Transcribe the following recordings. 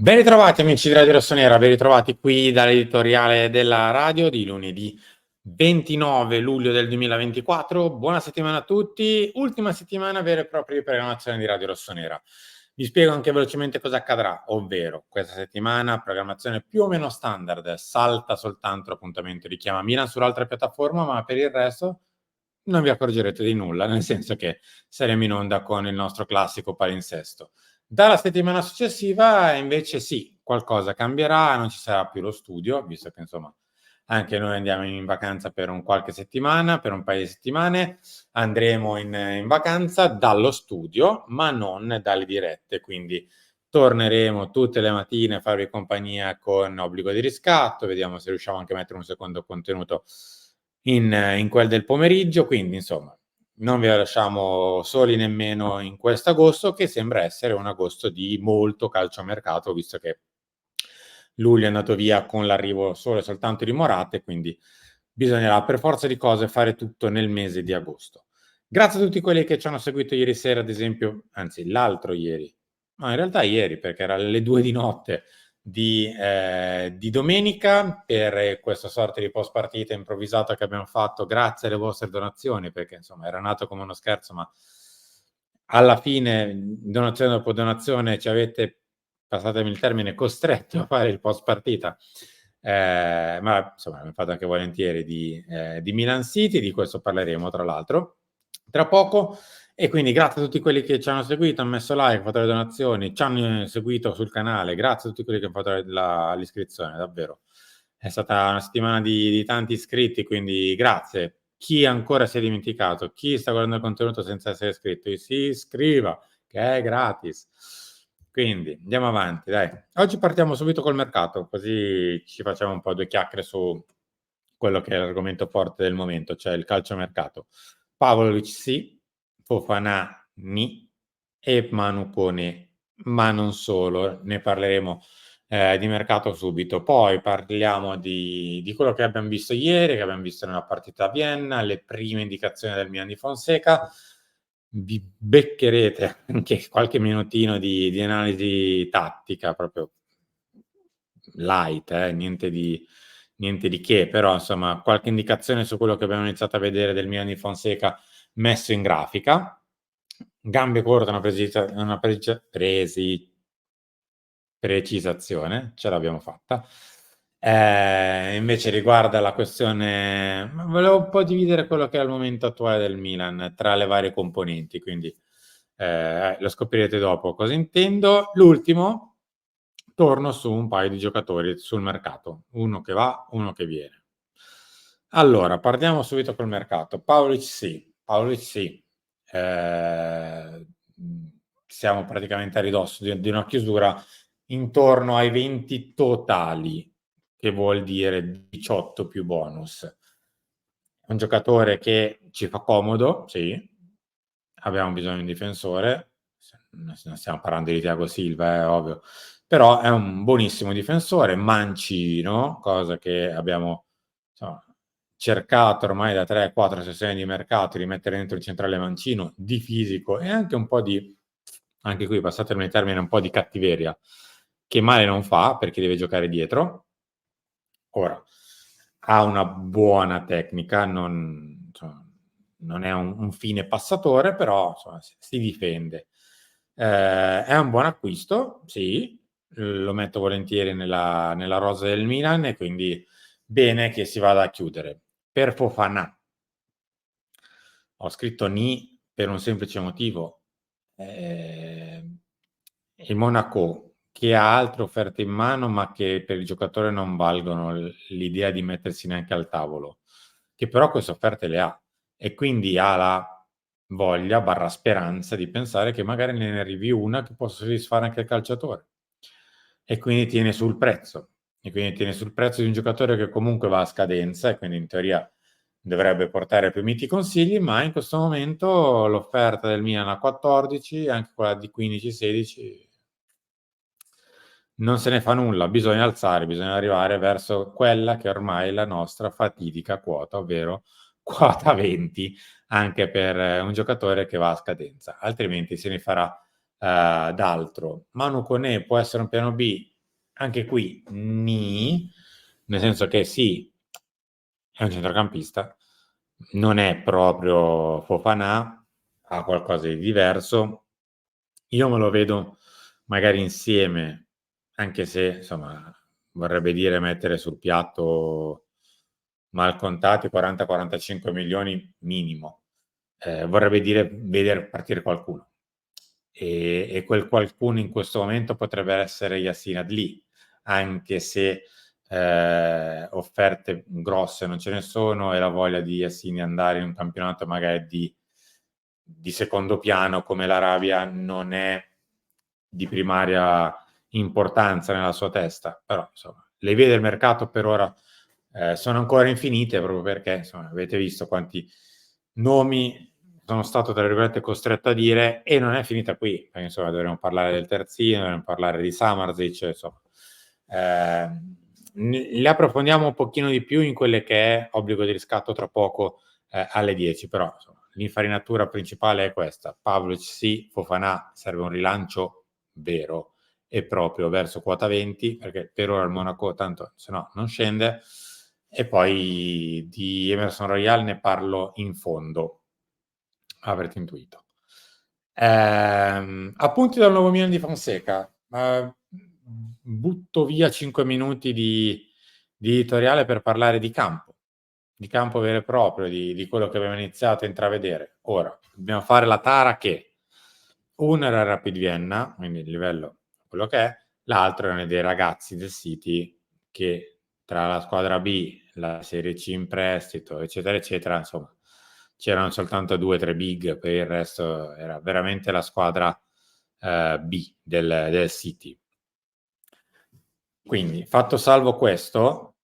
Ben ritrovati amici di Radio Rossonera, ben ritrovati qui dall'editoriale della radio di lunedì 29 luglio del 2024. Buona settimana a tutti, ultima settimana vera e propria di programmazione di Radio Rossonera. Vi spiego anche velocemente cosa accadrà, ovvero questa settimana programmazione più o meno standard, salta soltanto l'appuntamento di Chiama Milan sull'altra piattaforma, ma per il resto non vi accorgerete di nulla, nel senso che saremo in onda con il nostro classico palinsesto. Dalla settimana successiva invece sì, qualcosa cambierà, non ci sarà più lo studio, visto che insomma anche noi andiamo in vacanza per un qualche settimana, per un paio di settimane, andremo in vacanza dallo studio, ma non dalle dirette, quindi torneremo tutte le mattine a farvi compagnia con obbligo di riscatto, vediamo se riusciamo anche a mettere un secondo contenuto in quel del pomeriggio, quindi insomma non vi lasciamo soli nemmeno in quest'agosto, che sembra essere un agosto di molto calciomercato, visto che luglio è andato via con l'arrivo solo e soltanto di Morata, quindi bisognerà per forza di cose fare tutto nel mese di agosto. Grazie a tutti quelli che ci hanno seguito ieri sera, ad esempio, anzi l'altro ieri, no in realtà ieri perché era alle 2 di notte di domenica per questa sorta di post partita improvvisata che abbiamo fatto grazie alle vostre donazioni, perché insomma era nato come uno scherzo, ma alla fine donazione dopo donazione ci avete, passatemi il termine, costretto a fare il post partita, ma insomma l'abbiamo fatto anche volentieri di Milan City, di questo parleremo tra l'altro tra poco. E quindi grazie a tutti quelli che ci hanno seguito, hanno messo like, fatto le donazioni, ci hanno seguito sul canale, grazie a tutti quelli che hanno fatto l'iscrizione, davvero. È stata una settimana di tanti iscritti, quindi grazie. Chi ancora si è dimenticato, chi sta guardando il contenuto senza essere iscritto, si iscriva, che è gratis. Quindi andiamo avanti, dai. Oggi partiamo subito col mercato, così ci facciamo un po' due chiacchiere su quello che è l'argomento forte del momento, cioè il calciomercato. Pavlovic sì, Fofana ni e Manu Kone, ma non solo, ne parleremo di mercato subito. Poi parliamo di quello che abbiamo visto ieri, che abbiamo visto nella partita a Vienna, le prime indicazioni del Milan di Fonseca. Vi beccherete anche qualche minutino di analisi tattica, proprio light, niente di che, però insomma qualche indicazione su quello che abbiamo iniziato a vedere del Milan di Fonseca messo in grafica. Gambe corte, una precisazione, ce l'abbiamo fatta. Invece riguarda la questione, volevo un po' dividere quello che è il momento attuale del Milan tra le varie componenti, quindi lo scoprirete dopo cosa intendo. L'ultimo, torno su un paio di giocatori sul mercato, uno che va, uno che viene. Allora, partiamo subito col mercato. Pavlic sì. Eh, siamo praticamente a ridosso di una chiusura intorno ai 20 totali, che vuol dire 18 più bonus. È un giocatore che ci fa comodo, sì, abbiamo bisogno di un difensore, non stiamo parlando di Thiago Silva, è ovvio, però è un buonissimo difensore, mancino, cosa che abbiamo insomma, cercato ormai da 3-4 sessioni di mercato di mettere dentro il centrale mancino di fisico e anche un po' di, anche qui passatemi il termine, un po' di cattiveria, che male non fa perché deve giocare dietro. Ora, ha una buona tecnica, insomma, non è un fine passatore, però insomma, si difende. È un buon acquisto, sì, lo metto volentieri nella rosa del Milan e quindi bene che si vada a chiudere. Per Fofana ho scritto ni per un semplice motivo. Il Monaco che ha altre offerte in mano ma che per il giocatore non valgono l'idea di mettersi neanche al tavolo, che però queste offerte le ha e quindi ha la voglia barra speranza di pensare che magari ne arrivi una che possa soddisfare anche il calciatore e quindi tiene sul prezzo di un giocatore che comunque va a scadenza e quindi in teoria dovrebbe portare più miti consigli, ma in questo momento l'offerta del Milan a 14, anche quella di 15-16, non se ne fa nulla, bisogna alzare, bisogna arrivare verso quella che ormai è la nostra fatidica quota, ovvero quota 20, anche per un giocatore che va a scadenza, altrimenti se ne farà d'altro. Manu Koné può essere un piano B? Anche qui nel senso che sì, è un centrocampista, non è proprio Fofana, ha qualcosa di diverso. Io me lo vedo magari insieme, anche se insomma vorrebbe dire mettere sul piatto mal contati 40-45 milioni minimo. Vorrebbe dire vedere partire qualcuno. E quel qualcuno in questo momento potrebbe essere Yacine Adli, anche se offerte grosse non ce ne sono e la voglia di Yacine andare in un campionato magari di secondo piano come l'Arabia non è di primaria importanza nella sua testa, però insomma le vie del mercato per ora sono ancora infinite proprio perché insomma, avete visto quanti nomi sono stato tra virgolette costretto a dire e non è finita qui, perché insomma dovremmo parlare del terzino, dovremmo parlare di Samardzic, insomma. Le approfondiamo un pochino di più in quelle che è obbligo di riscatto tra poco alle 10, però insomma, l'infarinatura principale è questa. Pavlovic sì, Fofana serve un rilancio vero e proprio verso quota 20, perché per ora il Monaco tanto se no non scende, e poi di Emerson Royal ne parlo in fondo, avrete intuito. Appunti dal nuovo Milan di Fonseca. Butto via 5 minuti di editoriale per parlare di campo vero e proprio, di quello che abbiamo iniziato a intravedere. Ora, dobbiamo fare la tara che uno era il Rapid Vienna, quindi il livello quello che è, l'altro erano dei ragazzi del City che tra la squadra B, la Serie C in prestito, eccetera, eccetera, insomma, c'erano soltanto 2-3 big, per il resto era veramente la squadra B del City. Quindi, fatto salvo questo,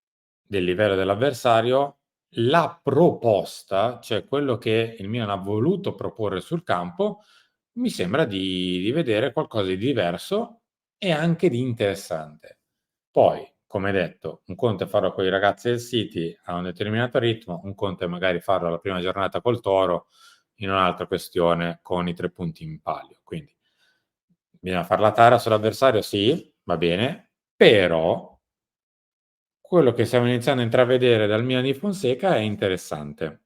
del livello dell'avversario, la proposta, cioè quello che il Milan ha voluto proporre sul campo, mi sembra di vedere qualcosa di diverso e anche di interessante. Poi, come detto, un conto è farlo con i ragazzi del City a un determinato ritmo, un conto è magari farlo alla prima giornata col Toro, in un'altra questione con i 3 punti in palio. Quindi bisogna fare la tara sull'avversario, sì, va bene, però quello che stiamo iniziando a intravedere dal Milan di Fonseca è interessante.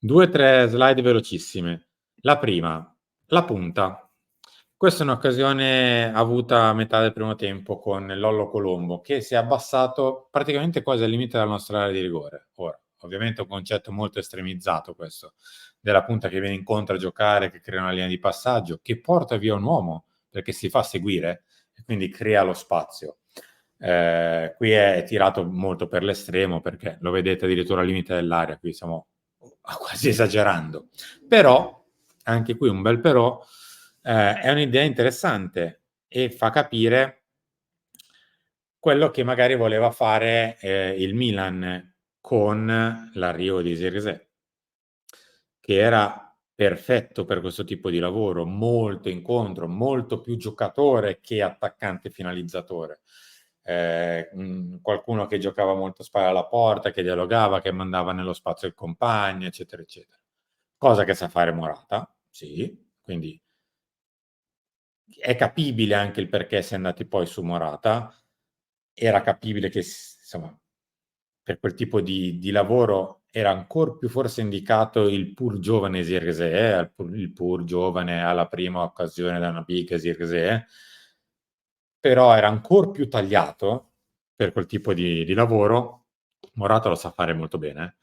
2-3 slide velocissime. La prima, la punta. Questa è un'occasione avuta a metà del primo tempo con Lollo Colombo, che si è abbassato praticamente quasi al limite della nostra area di rigore. Ora, ovviamente è un concetto molto estremizzato questo, della punta che viene incontro a giocare, che crea una linea di passaggio, che porta via un uomo, perché si fa seguire, e quindi crea lo spazio. Qui è tirato molto per l'estremo, perché lo vedete addirittura al limite dell'area, qui siamo quasi esagerando. Però, anche qui un bel però, è un'idea interessante e fa capire quello che magari voleva fare il Milan con l'arrivo di Zirkzee, che era perfetto per questo tipo di lavoro, molto incontro, molto più giocatore che attaccante finalizzatore. Qualcuno che giocava molto spalla alla porta, che dialogava, che mandava nello spazio il compagno, eccetera, eccetera. Cosa che sa fare Morata, sì, quindi è capibile anche il perché si è andati poi su Morata, era capibile che insomma per quel tipo di lavoro era ancor più forse indicato il pur giovane Zirkzee, il pur giovane alla prima occasione da una big Zirkzee, però era ancor più tagliato per quel tipo di lavoro. Morata lo sa fare molto bene,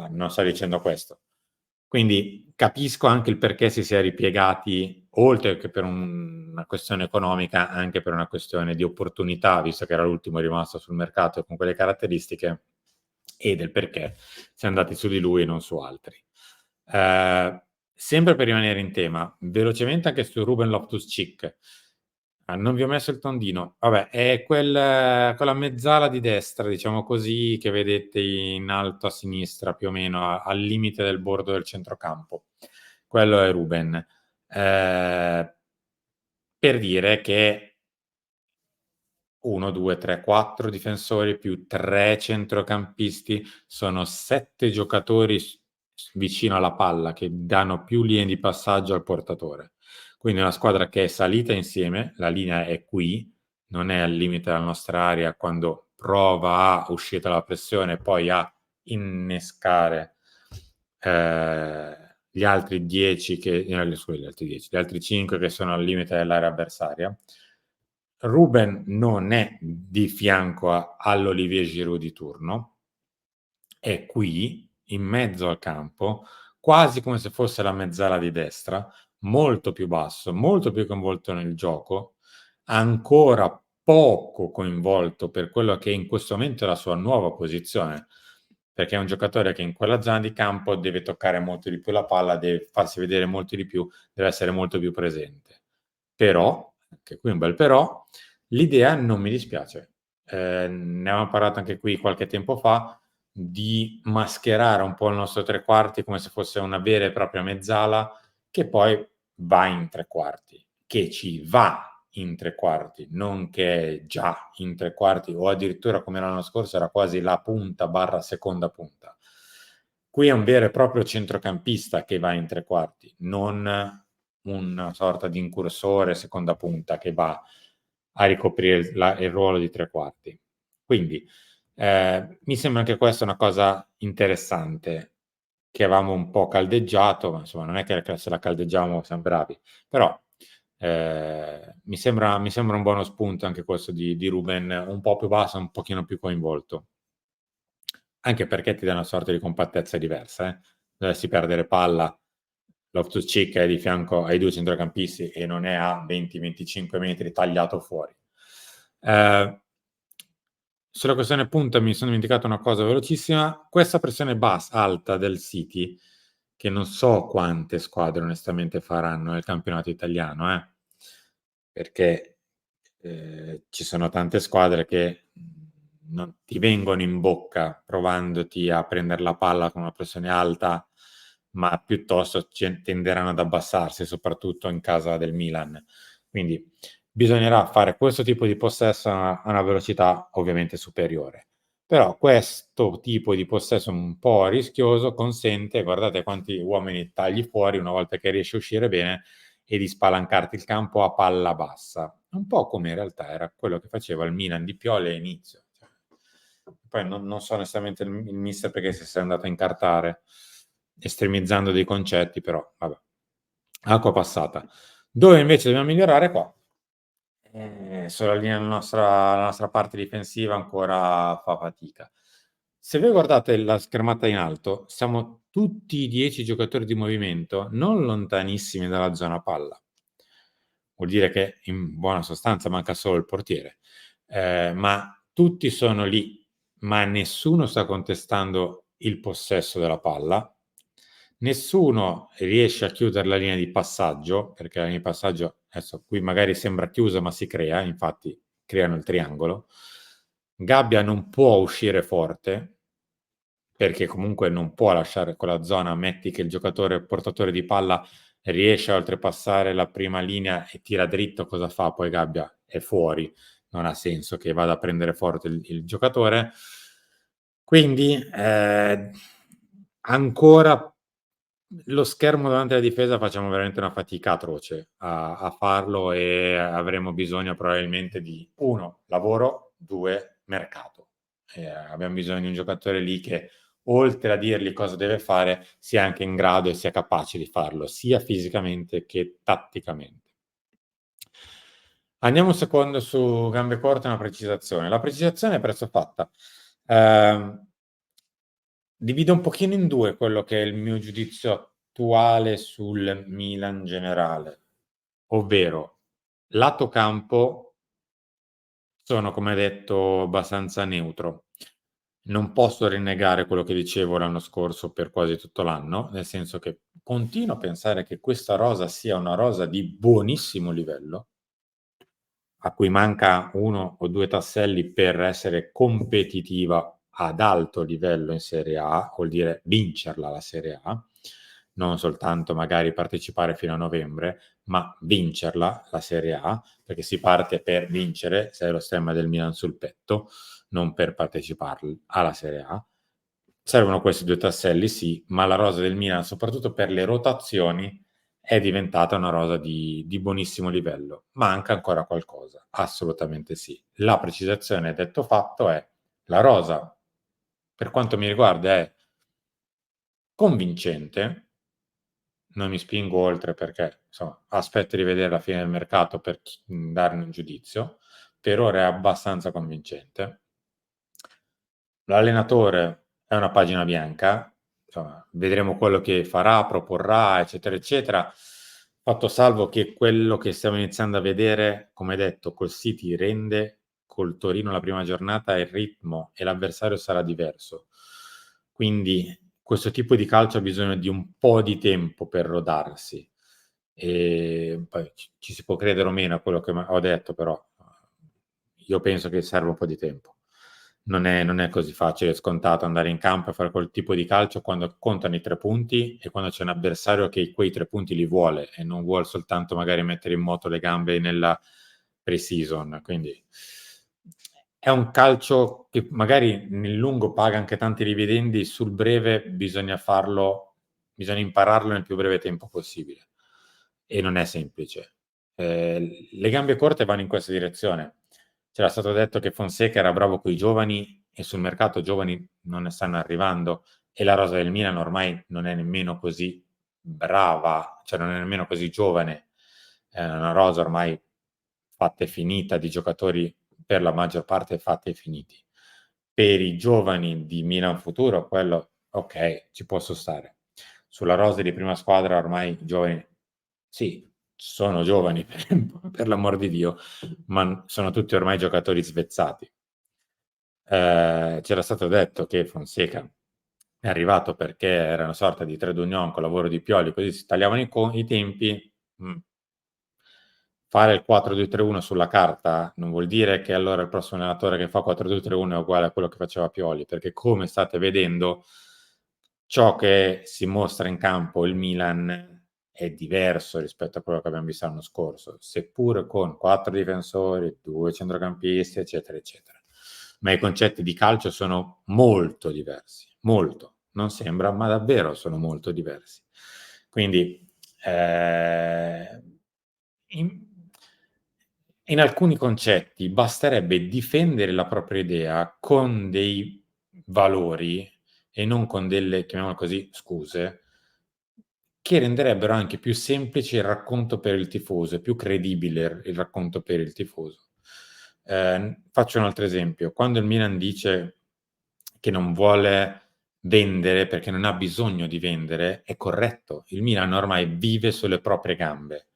non sto dicendo questo. Quindi capisco anche il perché si sia ripiegati, oltre che per una questione economica, anche per una questione di opportunità, visto che era l'ultimo rimasto sul mercato con quelle caratteristiche, e del perché si è andati su di lui e non su altri. Sempre per rimanere in tema, velocemente anche su Ruben Loftus-Cheek. Non vi ho messo il tondino. Vabbè, è quella mezzala di destra, diciamo così, che vedete in alto a sinistra, più o meno al limite del bordo del centrocampo. Quello è Ruben. Per dire che 1, 2, 3, 4 difensori più 3 centrocampisti sono 7 giocatori vicino alla palla che danno più linee di passaggio al portatore. Quindi una squadra che è salita insieme, la linea è qui, non è al limite della nostra area quando prova a uscire dalla pressione e poi a innescare gli altri 10 gli altri 5 che sono al limite dell'area avversaria. Ruben non è di fianco all'Olivier Giroud di turno, è qui in mezzo al campo, quasi come se fosse la mezzala di destra, molto più basso, molto più coinvolto nel gioco, ancora poco coinvolto per quello che in questo momento è la sua nuova posizione, perché è un giocatore che in quella zona di campo deve toccare molto di più la palla, deve farsi vedere molto di più, deve essere molto più presente. Però, anche qui un bel però, l'idea non mi dispiace. Ne avevamo parlato anche qui qualche tempo fa, di mascherare un po' il nostro tre quarti come se fosse una vera e propria mezzala che poi va in tre quarti, che ci va in tre quarti, non che è già in tre quarti o addirittura come l'anno scorso era quasi la punta barra seconda punta. Qui è un vero e proprio centrocampista che va in tre quarti, non una sorta di incursore seconda punta che va a ricoprire il ruolo di tre quarti. Quindi mi sembra anche questa una cosa interessante che avevamo un po' caldeggiato, ma insomma non è che se la caldeggiamo siamo bravi, però mi sembra un buono spunto anche questo di Ruben, un po' più basso, un pochino più coinvolto. Anche perché ti dà una sorta di compattezza diversa, dovessi perdere palla, Loftus-Cheek è di fianco ai due centrocampisti e non è a 20-25 metri tagliato fuori. Sulla questione punta mi sono dimenticato una cosa velocissima. Questa pressione alta del City, che non so quante squadre onestamente faranno nel campionato italiano, perché ci sono tante squadre che non ti vengono in bocca provandoti a prendere la palla con una pressione alta, ma piuttosto tenderanno ad abbassarsi, soprattutto in casa del Milan. Quindi bisognerà fare questo tipo di possesso a una velocità ovviamente superiore. Però questo tipo di possesso un po' rischioso consente, guardate quanti uomini tagli fuori una volta che riesci a uscire bene, e di spalancarti il campo a palla bassa. Un po' come in realtà era quello che faceva il Milan di Pioli all'inizio. Poi non so onestamente il mister perché si è andato a incartare, estremizzando dei concetti, però vabbè. Acqua passata. Dove invece dobbiamo migliorare qua? Sulla linea la nostra parte difensiva ancora fa fatica. Se voi guardate la schermata in alto, siamo tutti 10 giocatori di movimento, non lontanissimi dalla zona palla. Vuol dire che in buona sostanza manca solo il portiere, ma tutti sono lì, ma nessuno sta contestando il possesso della palla, nessuno riesce a chiudere la linea di passaggio, perché la linea di passaggio adesso qui magari sembra chiusa, ma si crea, infatti creano il triangolo. Gabbia non può uscire forte, perché comunque non può lasciare quella zona, metti che il giocatore portatore di palla riesce a oltrepassare la prima linea e tira dritto, cosa fa? Poi Gabbia è fuori, non ha senso che vada a prendere forte il giocatore. Quindi ancora lo schermo davanti alla difesa facciamo veramente una fatica atroce a farlo e avremo bisogno probabilmente di 1 lavoro, 2 mercato. Abbiamo bisogno di un giocatore lì che oltre a dirgli cosa deve fare sia anche in grado e sia capace di farlo, sia fisicamente che tatticamente. Andiamo un secondo su gambe corte e una precisazione. La precisazione è presto fatta. Divido un pochino in due quello che è il mio giudizio attuale sul Milan generale, ovvero lato campo sono, come detto, abbastanza neutro. Non posso rinnegare quello che dicevo l'anno scorso per quasi tutto l'anno, nel senso che continuo a pensare che questa rosa sia una rosa di buonissimo livello, a cui manca 1 o 2 tasselli per essere competitiva ad alto livello in Serie A, vuol dire vincerla la Serie A, non soltanto magari partecipare fino a novembre, ma vincerla la Serie A, perché si parte per vincere, se è lo stemma del Milan sul petto, non per partecipare alla Serie A. Servono questi 2 tasselli, sì, ma la rosa del Milan, soprattutto per le rotazioni, è diventata una rosa di buonissimo livello. Manca ancora qualcosa? Assolutamente sì. La precisazione detto fatto è: la rosa, per quanto mi riguarda, è convincente, non mi spingo oltre perché, insomma, aspetto di vedere la fine del mercato per darne un giudizio. Per ora è abbastanza convincente. L'allenatore è una pagina bianca, insomma, vedremo quello che farà, proporrà, eccetera, eccetera. Fatto salvo che quello che stiamo iniziando a vedere, come detto, col City rende, col Torino la prima giornata il ritmo e l'avversario sarà diverso. Quindi questo tipo di calcio ha bisogno di un po' di tempo per rodarsi. E poi ci si può credere o meno a quello che ho detto, però io penso che serva un po' di tempo. Non è così facile e scontato andare in campo e fare quel tipo di calcio quando contano i 3 punti e quando c'è un avversario che quei 3 punti li vuole e non vuol soltanto magari mettere in moto le gambe nella pre-season. Quindi è un calcio che magari nel lungo paga anche tanti dividendi, sul breve bisogna impararlo nel più breve tempo possibile e non è semplice. Le gambe corte vanno in questa direzione. C'era stato detto che Fonseca era bravo coi giovani e sul mercato giovani non ne stanno arrivando e la rosa del Milan ormai non è nemmeno così brava, cioè non è nemmeno così giovane. È una rosa ormai fatta e finita di giocatori per la maggior parte fatti e finiti. Per i giovani di Milan futuro, quello ok, ci posso stare. Sulla rosa di prima squadra ormai i giovani, sì, sono giovani per l'amor di Dio, ma sono tutti ormai giocatori svezzati. C'era stato detto che Fonseca è arrivato perché era una sorta di trade union con lavoro di Pioli, così si tagliavano i tempi. Fare il 4-2-3-1 sulla carta non vuol dire che allora il prossimo allenatore che fa 4-2-3-1 è uguale a quello che faceva Pioli, perché come state vedendo, ciò che si mostra in campo il Milan è diverso rispetto a quello che abbiamo visto l'anno scorso, seppure con 4 difensori, 2 centrocampisti, eccetera, eccetera. Ma i concetti di calcio sono molto diversi, molto. Non sembra, ma davvero sono molto diversi. Quindi in, in alcuni concetti basterebbe difendere la propria idea con dei valori e non con delle, chiamiamole così, scuse, che renderebbero anche più semplice il racconto per il tifoso, e più credibile il racconto per il tifoso. Faccio un altro esempio. Quando il Milan dice che non vuole vendere perché non ha bisogno di vendere, è corretto. Il Milan ormai vive sulle proprie gambe.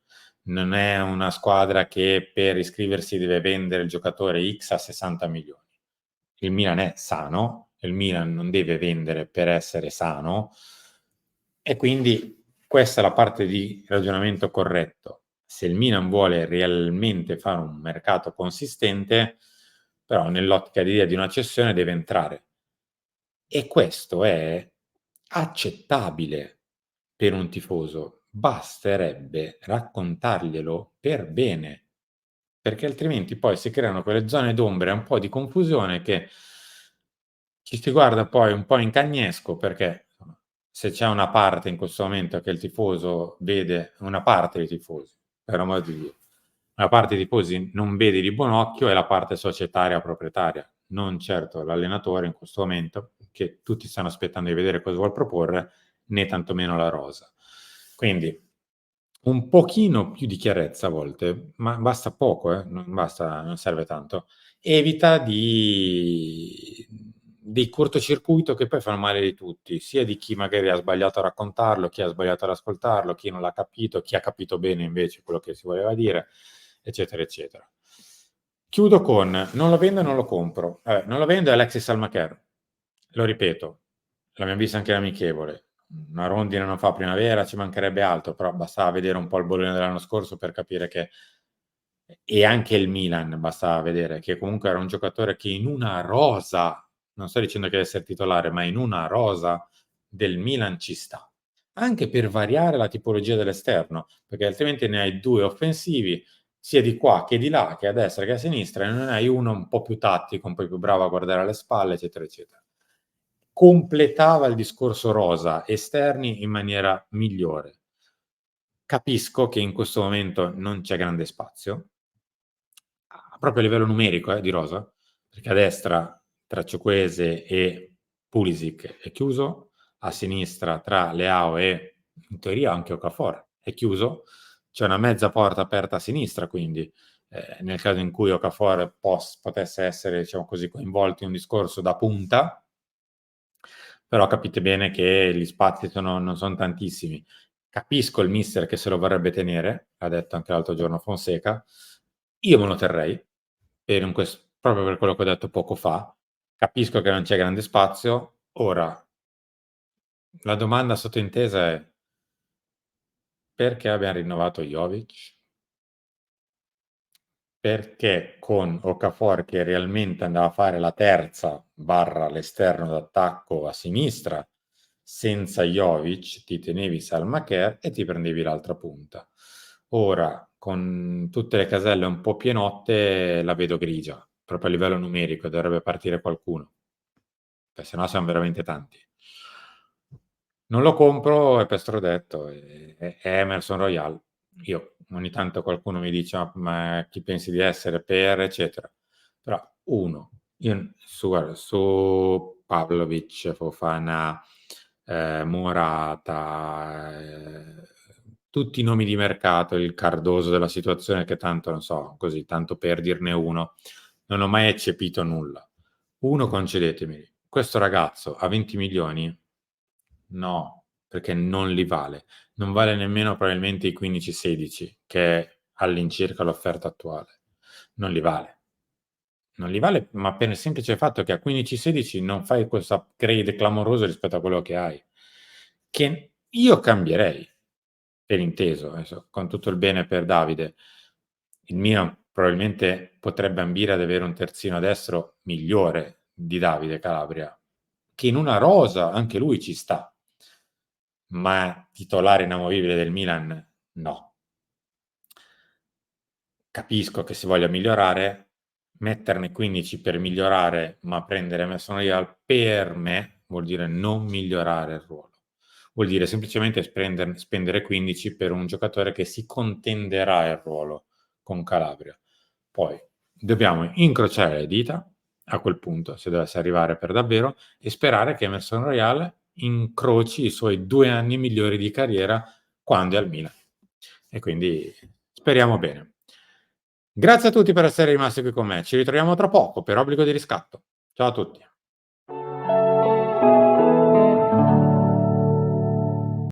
Non è una squadra che per iscriversi deve vendere il giocatore X a 60 milioni. Il Milan è sano, il Milan non deve vendere per essere sano e quindi questa è la parte di ragionamento corretto. Se il Milan vuole realmente fare un mercato consistente, però nell'ottica di una cessione deve entrare. E questo è accettabile per un tifoso. Basterebbe raccontarglielo per bene, perché altrimenti poi si creano quelle zone d'ombra e un po' di confusione che ci si guarda poi un po' in cagnesco perché insomma, se c'è una parte in questo momento che il tifoso vede, una parte dei tifosi, per amor di Dio, una parte dei tifosi non vede di buon occhio è la parte societaria proprietaria, non certo l'allenatore in questo momento, che tutti stanno aspettando di vedere cosa vuol proporre, né tantomeno la rosa. Quindi un pochino più di chiarezza a volte, ma basta poco, non basta, non serve tanto. Evita dei cortocircuito che poi fanno male di tutti, sia di chi magari ha sbagliato a raccontarlo, chi ha sbagliato ad ascoltarlo, chi non l'ha capito, chi ha capito bene invece quello che si voleva dire, eccetera, eccetera. Chiudo con non lo vendo e non lo compro. Non lo vendo è Alexis Salmacher. Lo ripeto, l'abbiamo visto anche l'amichevole. Una rondine non fa primavera, ci mancherebbe altro, però bastava vedere un po' il Bologna dell'anno scorso per capire che e anche il Milan, bastava vedere che comunque era un giocatore che in una rosa, non sto dicendo che deve essere titolare, ma in una rosa del Milan ci sta. Anche per variare la tipologia dell'esterno, perché altrimenti ne hai 2 offensivi, sia di qua che di là, che a destra che a sinistra, e non hai uno un po' più tattico, un po' più bravo a guardare alle spalle, eccetera, eccetera. Completava il discorso rosa esterni in maniera migliore. Capisco che in questo momento non c'è grande spazio, proprio a livello numerico di rosa, perché a destra tra Chukwueze e Pulisic è chiuso, a sinistra tra Leao e in teoria anche Okafor è chiuso, c'è una mezza porta aperta a sinistra, quindi nel caso in cui Okafor potesse essere, diciamo così, coinvolto in un discorso da punta, però capite bene che gli spazi non son tantissimi. Capisco il mister che se lo vorrebbe tenere, l'ha detto anche l'altro giorno Fonseca, io me lo terrei, proprio per quello che ho detto poco fa. Capisco che non c'è grande spazio. Ora, la domanda sottintesa è: perché abbiam rinnovato Jovic? Perché con Okafor che realmente andava a fare la terza barra l'esterno d'attacco a sinistra, senza Jovic ti tenevi Salma Kerr e ti prendevi l'altra punta. Ora, con tutte le caselle un po' pienotte, la vedo grigia, proprio a livello numerico, dovrebbe partire qualcuno, se no siamo veramente tanti. Non lo compro e pestro detto, è Emerson Royal. Io ogni tanto qualcuno mi dice: "Ma chi pensi di essere per" eccetera. Però 1, io su Pavlovic, Fofana, Morata, tutti i nomi di mercato, il Cardoso della situazione che tanto non so, così tanto per dirne uno, non ho mai eccepito nulla. 1 concedetemi, questo ragazzo a 20 milioni? No, perché non li vale. Non vale nemmeno probabilmente i 15, 16 che è all'incirca l'offerta attuale. Non li vale. Non li vale, ma per il semplice fatto che a 15, 16 non fai questo upgrade clamoroso rispetto a quello che hai. Che io cambierei, per inteso, adesso con tutto il bene per Davide. Il Milan probabilmente potrebbe ambire ad avere un terzino destro migliore di Davide Calabria, che in una rosa anche lui ci sta. Ma titolare inamovibile del Milan no. Capisco che si voglia migliorare, metterne 15 per migliorare, ma prendere Emerson Royal per me vuol dire non migliorare il ruolo. Vuol dire semplicemente spendere 15 per un giocatore che si contenderà il ruolo con Calabria. Poi dobbiamo incrociare le dita a quel punto, se dovesse arrivare per davvero, e sperare che Emerson Royal incroci i suoi 2 anni migliori di carriera quando è al Milan. E quindi speriamo bene. Grazie a tutti per essere rimasti qui con me. Ci ritroviamo tra poco per Obbligo di riscatto. Ciao a tutti.